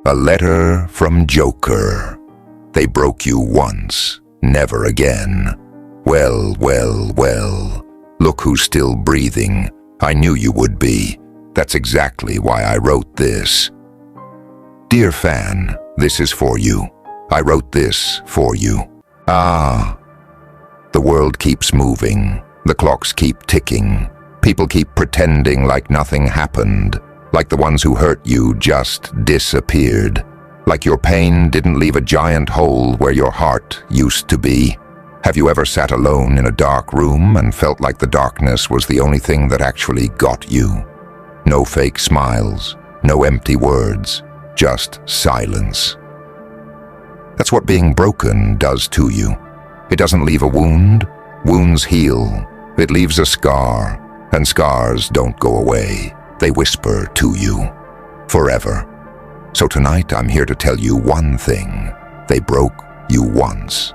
A letter from Joker. They broke you once, never again. Well, well, well. Look who's still breathing. I knew you would be. That's exactly why I wrote this. Dear fan, this is for you. I wrote this for you. The world keeps moving. The clocks keep ticking. People keep pretending like nothing happened. Like the ones who hurt you just disappeared. Like your pain didn't leave a giant hole where your heart used to be. Have you ever sat alone in a dark room and felt like the darkness was the only thing that actually got you? No fake smiles, no empty words, just silence. That's what being broken does to you. It doesn't leave a wound. Wounds heal. It leaves a scar, and scars don't go away. They whisper to you forever. So tonight I'm here to tell you one thing. They broke you once,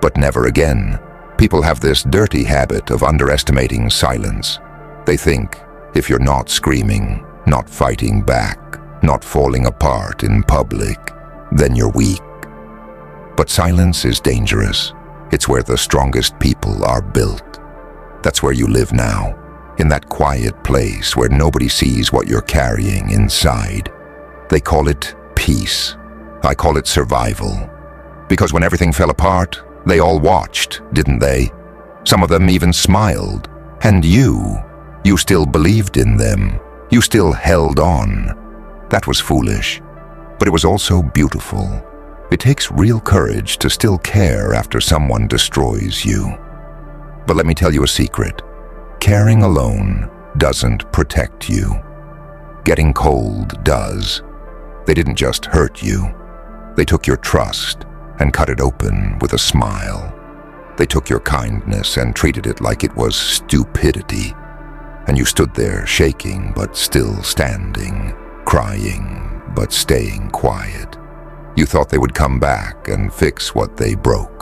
but never again. People have this dirty habit of underestimating silence. They think if you're not screaming, not fighting back, not falling apart in public, then you're weak. But silence is dangerous. It's where the strongest people are built. That's where you live now. In that quiet place where nobody sees what you're carrying inside. They call it peace. I call it survival. Because when everything fell apart, they all watched, didn't they? Some of them even smiled. And you still believed in them. You still held on. That was foolish. But it was also beautiful. It takes real courage to still care after someone destroys you. But let me tell you a secret. Caring alone doesn't protect you. Getting cold does. They didn't just hurt you. They took your trust and cut it open with a smile. They took your kindness and treated it like it was stupidity. And you stood there shaking but still standing, crying but staying quiet. You thought they would come back and fix what they broke.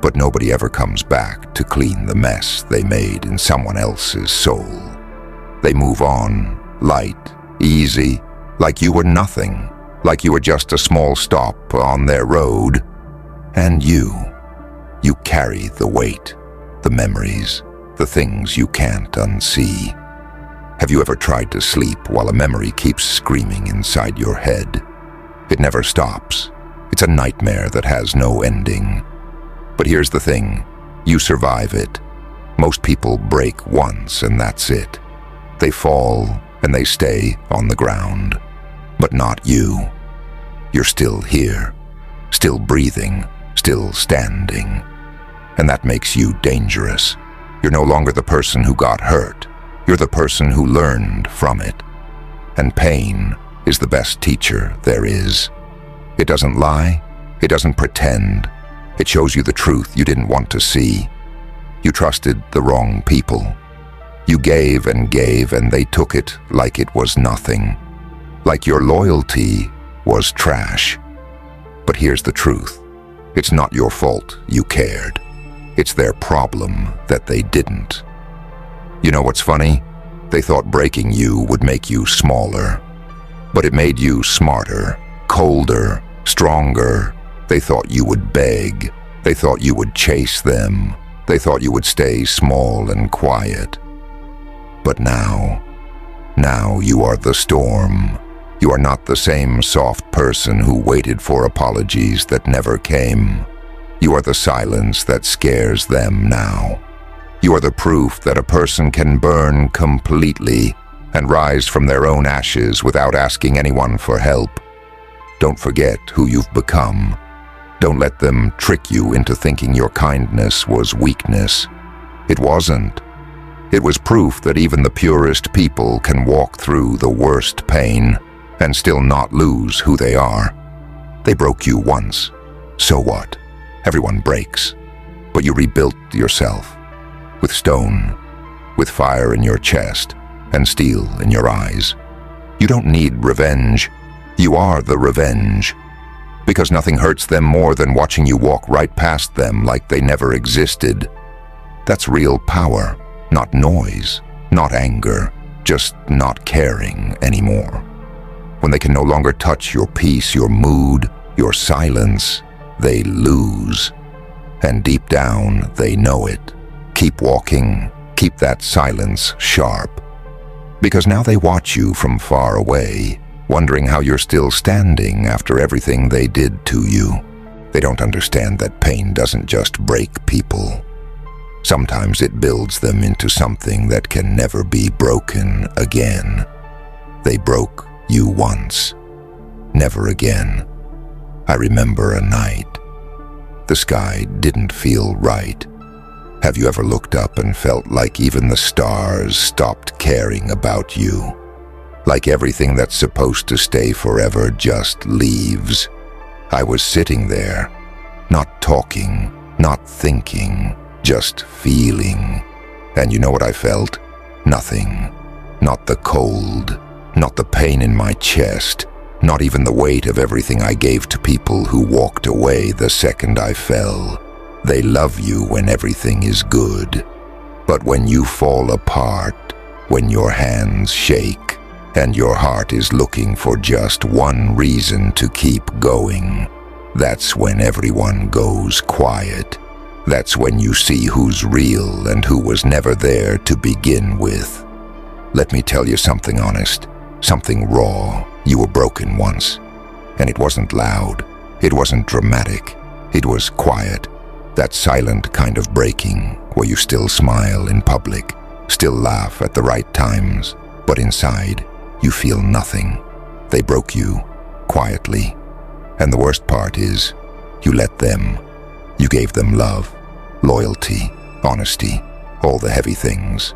But nobody ever comes back to clean the mess they made in someone else's soul. They move on, light, easy, like you were nothing, like you were just a small stop on their road. And you carry the weight, the memories, the things you can't unsee. Have you ever tried to sleep while a memory keeps screaming inside your head? It never stops. It's a nightmare that has no ending. But here's the thing, you survive it. Most people break once and that's it. They fall and they stay on the ground. But not you. You're still here, still breathing, still standing. And that makes you dangerous. You're no longer the person who got hurt. You're the person who learned from it. And pain is the best teacher there is. It doesn't lie. It doesn't pretend. It shows you the truth you didn't want to see. You trusted the wrong people. You gave and they took it like it was nothing. Like your loyalty was trash. But here's the truth. It's not your fault you cared. It's their problem that they didn't. You know what's funny? They thought breaking you would make you smaller. But it made you smarter, colder, stronger. They thought you would beg. They thought you would chase them. They thought you would stay small and quiet. But now you are the storm. You are not the same soft person who waited for apologies that never came. You are the silence that scares them now. You are the proof that a person can burn completely and rise from their own ashes without asking anyone for help. Don't forget who you've become. Don't let them trick you into thinking your kindness was weakness. It wasn't. It was proof that even the purest people can walk through the worst pain and still not lose who they are. They broke you once. So what? Everyone breaks. But you rebuilt yourself. With stone, with fire in your chest, and steel in your eyes. You don't need revenge. You are the revenge. Because nothing hurts them more than watching you walk right past them like they never existed. That's real power, not noise, not anger, just not caring anymore. when they can no longer touch your peace, your mood, your silence, they lose. And deep down, they know it. Keep walking, keep that silence sharp. Because now they watch you from far away, wondering how you're still standing after everything they did to you. They don't understand that pain doesn't just break people. Sometimes it builds them into something that can never be broken again. They broke you once, never again. I remember a night. The sky didn't feel right. Have you ever looked up and felt like even the stars stopped caring about you? Like everything that's supposed to stay forever just leaves? I was sitting there, not talking, not thinking, just feeling. And you know what I felt? Nothing. Not the cold, not the pain in my chest, not even the weight of everything I gave to people who walked away the second I fell. They love you when everything is good. But when you fall apart, when your hands shake, and your heart is looking for just one reason to keep going, that's when everyone goes quiet. That's when you see who's real and who was never there to begin with. Let me tell you something honest, something raw. You were broken once. And it wasn't loud. It wasn't dramatic. It was quiet. That silent kind of breaking where you still smile in public, still laugh at the right times, but inside you feel nothing. They broke you quietly. And the worst part is, you let them. You gave them love, loyalty, honesty, all the heavy things.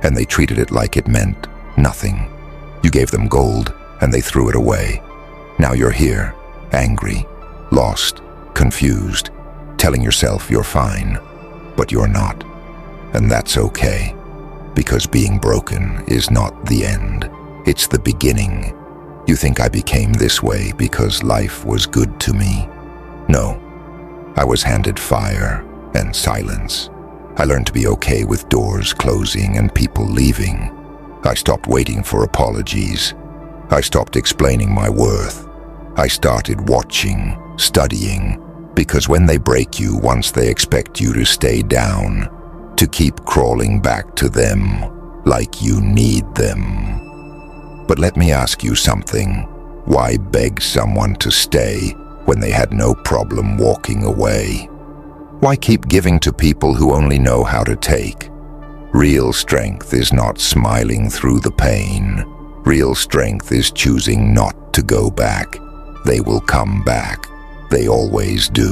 And they treated it like it meant nothing. You gave them gold, and they threw it away. Now you're here, angry, lost, confused, telling yourself you're fine, but you're not. And that's okay, because being broken is not the end. It's the beginning. You think I became this way because life was good to me? No. I was handed fire and silence. I learned to be okay with doors closing and people leaving. I stopped waiting for apologies. I stopped explaining my worth. I started watching, studying, because when they break you once, they expect you to stay down, to keep crawling back to them like you need them. But let me ask you something. Why beg someone to stay when they had no problem walking away? Why keep giving to people who only know how to take? Real strength is not smiling through the pain. Real strength is choosing not to go back. They will come back. They always do.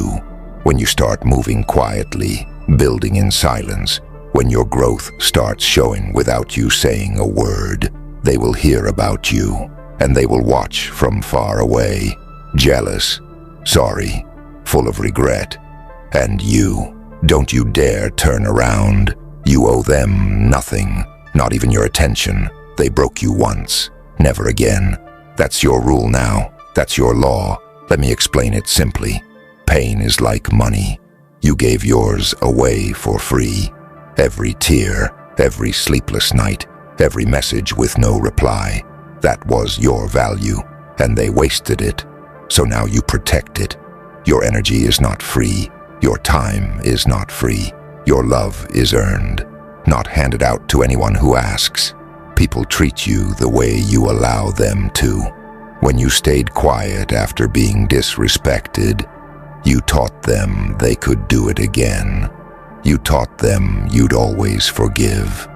When you start moving quietly, building in silence, when your growth starts showing without you saying a word, they will hear about you, and they will watch from far away, jealous, sorry, full of regret. And you, don't you dare turn around. You owe them nothing, not even your attention. They broke you once, never again. That's your rule now. That's your law. Let me explain it simply. Pain is like money. You gave yours away for free. Every tear, every sleepless night, every message with no reply. That was your value, and they wasted it. So now you protect it. Your energy is not free. Your time is not free. Your love is earned, not handed out to anyone who asks. People treat you the way you allow them to. When you stayed quiet after being disrespected, you taught them they could do it again. You taught them you'd always forgive.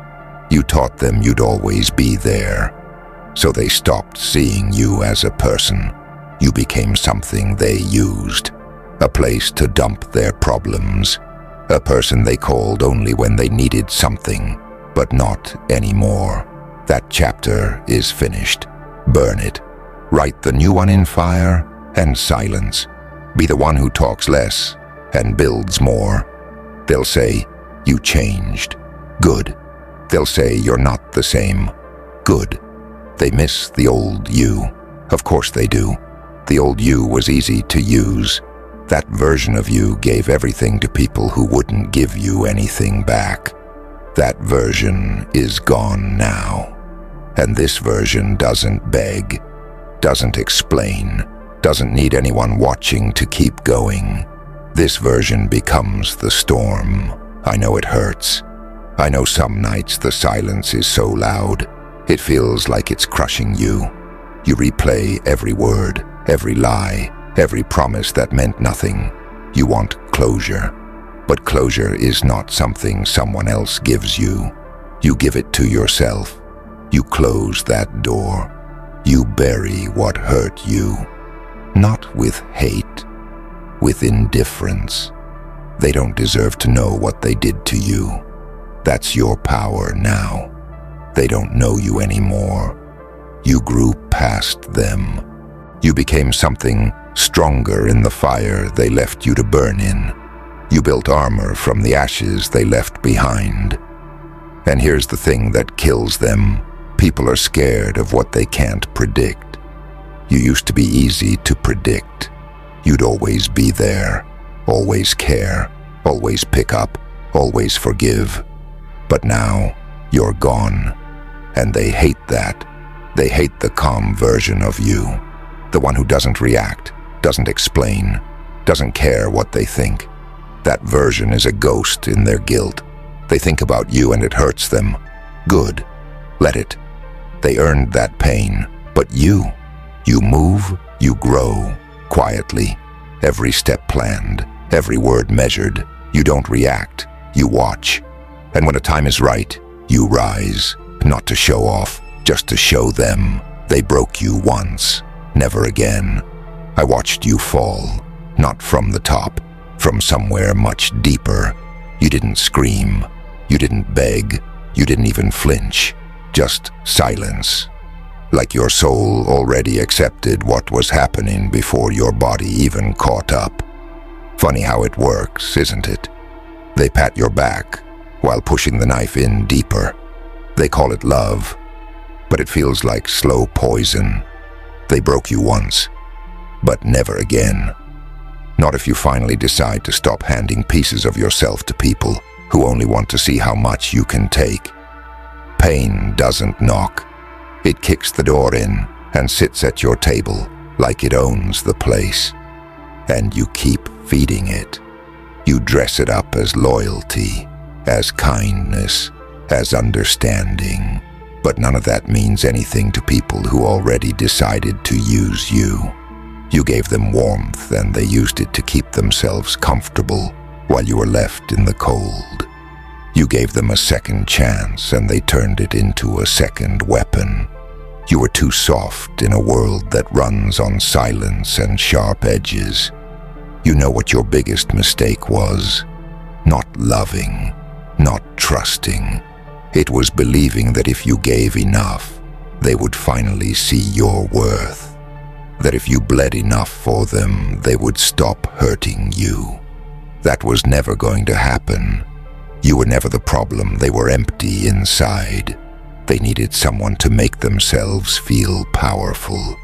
You taught them you'd always be there. So they stopped seeing you as a person. You became something they used. A place to dump their problems. A person they called only when they needed something, but not anymore. That chapter is finished. Burn it. Write the new one in fire and silence. Be the one who talks less and builds more. They'll say, you changed. Good. They'll say, you're not the same. Good. They miss the old you. Of course they do. The old you was easy to use. That version of you gave everything to people who wouldn't give you anything back. That version is gone now. And this version doesn't beg. doesn't explain, doesn't need anyone watching to keep going. This version becomes the storm. I know it hurts. I know some nights the silence is so loud, it feels like it's crushing you. You replay every word, every lie, every promise that meant nothing. You want closure. But closure is not something someone else gives you. You give it to yourself. You close that door. You bury what hurt you. Not with hate, with indifference. They don't deserve to know what they did to you. That's your power now. They don't know you anymore. You grew past them. You became something stronger in the fire they left you to burn in. You built armor from the ashes they left behind. And here's the thing that kills them. People are scared of what they can't predict. You used to be easy to predict. You'd always be there, always care, always pick up, always forgive. But now, you're gone. And they hate that. They hate the calm version of you. The one who doesn't react, doesn't explain, doesn't care what they think. That version is a ghost in their guilt. They think about you and it hurts them. Good. Let it. They earned that pain. But you move, you grow, quietly. Every step planned, every word measured. You don't react, you watch. And when the time is right, you rise. Not to show off, just to show them. They broke you once, never again. I watched you fall, not from the top, from somewhere much deeper. You didn't scream, you didn't beg, you didn't even flinch. Just silence. Like your soul already accepted what was happening before your body even caught up. Funny how it works, isn't it? They pat your back while pushing the knife in deeper. They call it love, but it feels like slow poison. They broke you once, but never again. Not if you finally decide to stop handing pieces of yourself to people who only want to see how much you can take. Pain doesn't knock. It kicks the door in and sits at your table like it owns the place. And you keep feeding it. You dress it up as loyalty, as kindness, as understanding. But none of that means anything to people who already decided to use you. You gave them warmth and they used it to keep themselves comfortable while you were left in the cold. You gave them a second chance and they turned it into a second weapon. You were too soft in a world that runs on silence and sharp edges. You know what your biggest mistake was? Not loving, not trusting. It was believing that if you gave enough, they would finally see your worth. That if you bled enough for them, they would stop hurting you. That was never going to happen. You were never the problem. They were empty inside. They needed someone to make themselves feel powerful.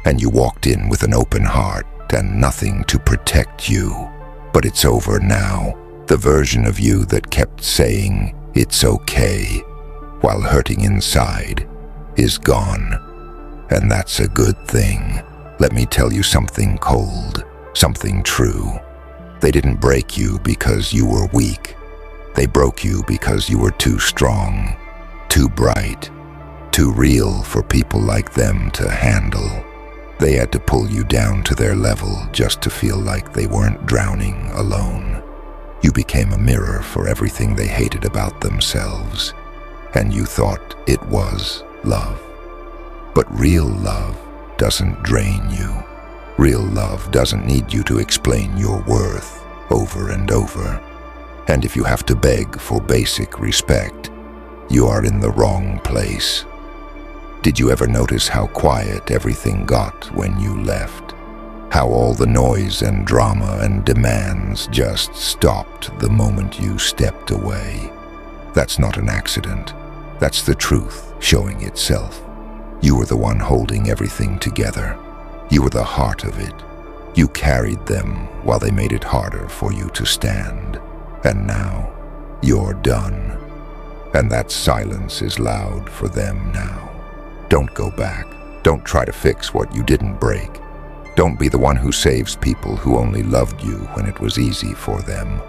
And you walked in with an open heart and nothing to protect you. But it's over now. The version of you that kept saying, "It's okay," while hurting inside, is gone. And that's a good thing. Let me tell you something cold, something true. They didn't break you because you were weak. They broke you because you were too strong, too bright, too real for people like them to handle. They had to pull you down to their level just to feel like they weren't drowning alone. You became a mirror for everything they hated about themselves, and you thought it was love. But real love doesn't drain you. Real love doesn't need you to explain your worth over and over. And if you have to beg for basic respect, you are in the wrong place. Did you ever notice how quiet everything got when you left? How all the noise and drama and demands just stopped the moment you stepped away? That's not an accident. That's the truth showing itself. You were the one holding everything together. You were the heart of it. You carried them while they made it harder for you to stand. And now, you're done. And that silence is loud for them now. Don't go back. Don't try to fix what you didn't break. Don't be the one who saves people who only loved you when it was easy for them.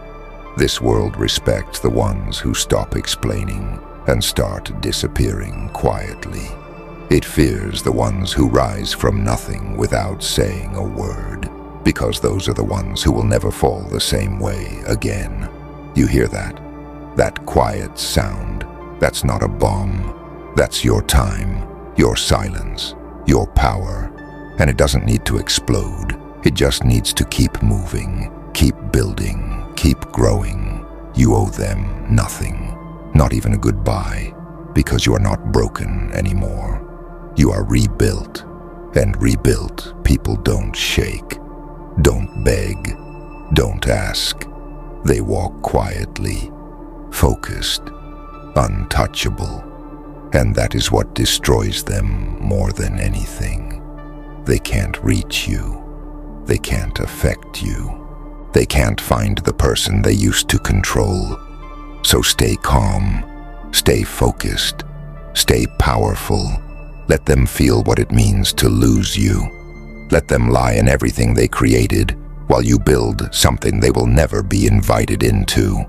This world respects the ones who stop explaining and start disappearing quietly. It fears the ones who rise from nothing without saying a word, because those are the ones who will never fall the same way again. You hear that? That quiet sound. That's not a bomb. That's your time, your silence, your power. And it doesn't need to explode. It just needs to keep moving, keep building, keep growing. You owe them nothing, not even a goodbye, because you are not broken anymore. You are rebuilt, and rebuilt people don't shake, don't beg, don't ask. They walk quietly, focused, untouchable, and that is what destroys them more than anything. They can't reach you. They can't affect you. They can't find the person they used to control. So stay calm, stay focused, stay powerful. Let them feel what it means to lose you. Let them lie in everything they created while you build something they will never be invited into.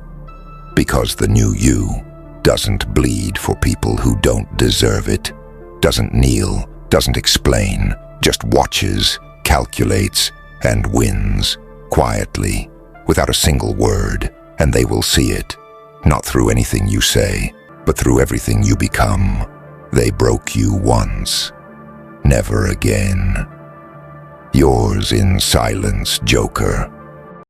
Because the new you doesn't bleed for people who don't deserve it, doesn't kneel, doesn't explain, just watches, calculates, and wins, quietly, without a single word, and they will see it, not through anything you say, but through everything you become. They broke you once, never again. Yours in silence, Joker.